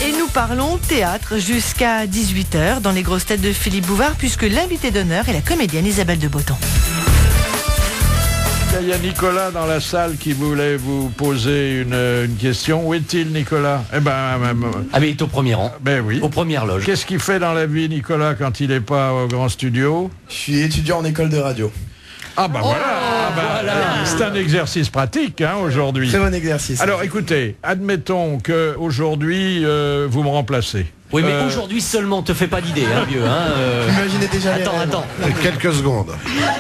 Et nous parlons théâtre jusqu'à 18h dans les grosses têtes de Philippe Bouvard, puisque l'invité d'honneur est la comédienne Isabelle de Botton. Il y a Nicolas dans la salle qui voulait vous poser une question. Où est-il, Nicolas? Ah mais il est au premier rang. Ben oui. Aux premières loges. Qu'est-ce qu'il fait dans la vie, Nicolas, quand il n'est pas au grand studio? Je suis étudiant en école de radio. Ah bah voilà. C'est un exercice pratique aujourd'hui. Très bon exercice. Alors écoutez, admettons que aujourd'hui vous me remplacez. Oui, mais aujourd'hui seulement, te fais pas d'idée, vieux. Imaginez déjà. Attends. Quelques secondes.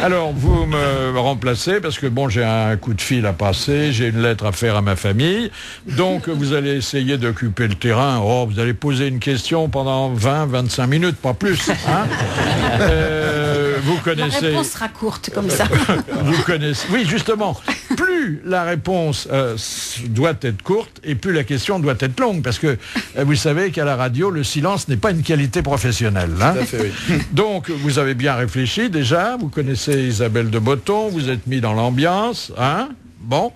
Alors vous me remplacez parce que bon, j'ai un coup de fil à passer, j'ai une lettre à faire à ma famille. Donc vous allez essayer d'occuper le terrain. Oh, vous allez poser une question pendant 20-25 minutes, pas plus. Vous connaissez. La réponse sera courte comme ça. Vous connaissez. Oui, justement. Plus la réponse doit être courte et plus la question doit être longue, parce que vous savez qu'à la radio, le silence n'est pas une qualité professionnelle. Tout à fait, oui. Donc, vous avez bien réfléchi déjà. Vous connaissez Isabelle de Botton. Vous êtes mis dans l'ambiance, Bon,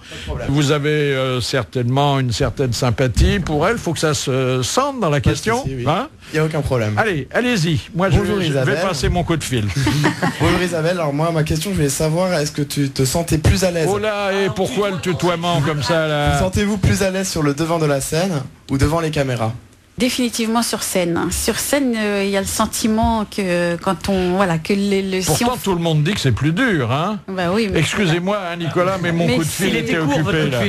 vous avez certainement une certaine sympathie pour elle. Il faut que ça se sente dans la question. Il n'y a aucun problème. Allez, allez-y. Moi, je vais passer mon coup de fil. Bonjour Isabelle. Alors moi, ma question, je voulais savoir, est-ce que tu te sentais plus à l'aise? Oh là, et pourquoi le tutoiement comme ça là? Sentez-vous plus à l'aise sur le devant de la scène ou devant les caméras? Définitivement sur scène. Sur scène, il y a le sentiment que quand on que Pourtant, tout le monde dit que c'est plus dur, Bah oui. Excusez-moi, Nicolas, mais mon coup de fil était occupé là.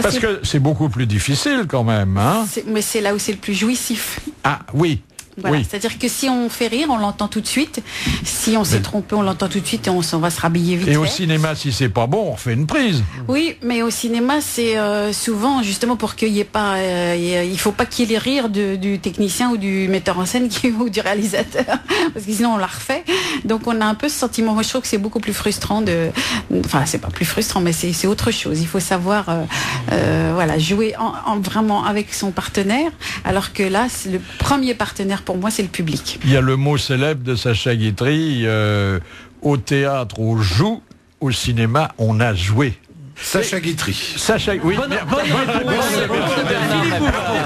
Parce que c'est beaucoup plus difficile quand même, Mais c'est là où c'est le plus jouissif. Ah oui. Voilà, oui. c'est-à-dire que si on fait rire, on l'entend tout de suite. Si on s'est trompé, on l'entend tout de suite et on va se rhabiller vite. Et au cinéma, si c'est pas bon, on refait une prise. Oui, mais au cinéma, c'est souvent justement pour qu'il n'y ait pas, il faut pas qu'il y ait les rires du technicien ou du metteur en scène ou du réalisateur, parce que sinon on la refait. Donc on a un peu ce sentiment. Moi, je trouve que c'est beaucoup plus frustrant enfin, c'est pas plus frustrant, mais c'est autre chose. Il faut savoir, jouer vraiment avec son partenaire, alors que là, le premier partenaire pour moi, c'est le public. Il y a le mot célèbre de Sacha Guitry, au théâtre on joue, au cinéma on a joué. Sacha Guitry. Oui. Bonne réponse.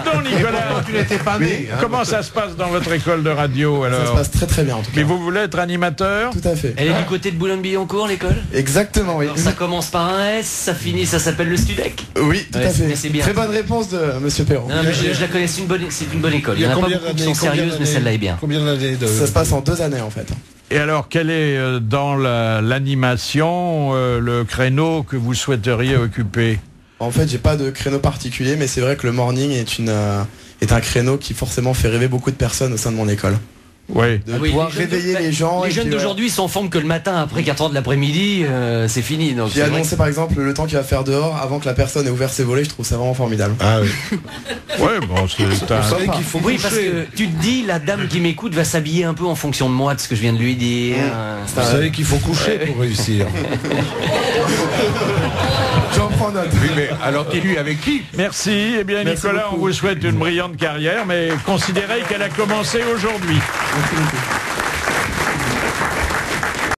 Pardon, Nicolas. Tu n'étais pas né. Comment ça se passe dans votre école de radio alors? Ça se passe très très bien en tout cas. Mais vous voulez être animateur? Tout à fait. Elle est du côté de Boulogne-Billancourt, l'école? Exactement, oui. Alors, ça commence par un S, ça finit, ça s'appelle le Studec. Oui, tout à fait. C'est bien. Très bonne réponse de Monsieur Perron. Non, mais je la connais, c'est une bonne école. Il y en a pas beaucoup qui sont sérieuses, mais celle-là est bien. Combien d'années Ça se passe en 2 années en fait. Et alors, quel est dans l'animation le créneau que vous souhaiteriez occuper? En fait, j'ai pas de créneau particulier, mais c'est vrai que le morning est un créneau qui forcément fait rêver beaucoup de personnes au sein de mon école. Oui. De pouvoir réveiller les gens. Les jeunes d'aujourd'hui s'en forment que le matin, après 4h de l'après-midi, c'est fini. Donc j'ai annoncé par exemple le temps qu'il va faire dehors avant que la personne ait ouvert ses volets. Je trouve ça vraiment formidable. Ah oui. Ouais, bon, c'est un... qu'il faut oui, parce que tu te dis, la dame qui m'écoute va s'habiller un peu en fonction de moi, de ce que je viens de lui dire. Vous savez qu'il faut coucher pour réussir. J'en prends note. Oui, mais alors dis-lui avec qui? Merci. Eh bien, Merci Nicolas, beaucoup. on vous souhaite une brillante carrière, mais considérez qu'elle a commencé aujourd'hui. Merci beaucoup.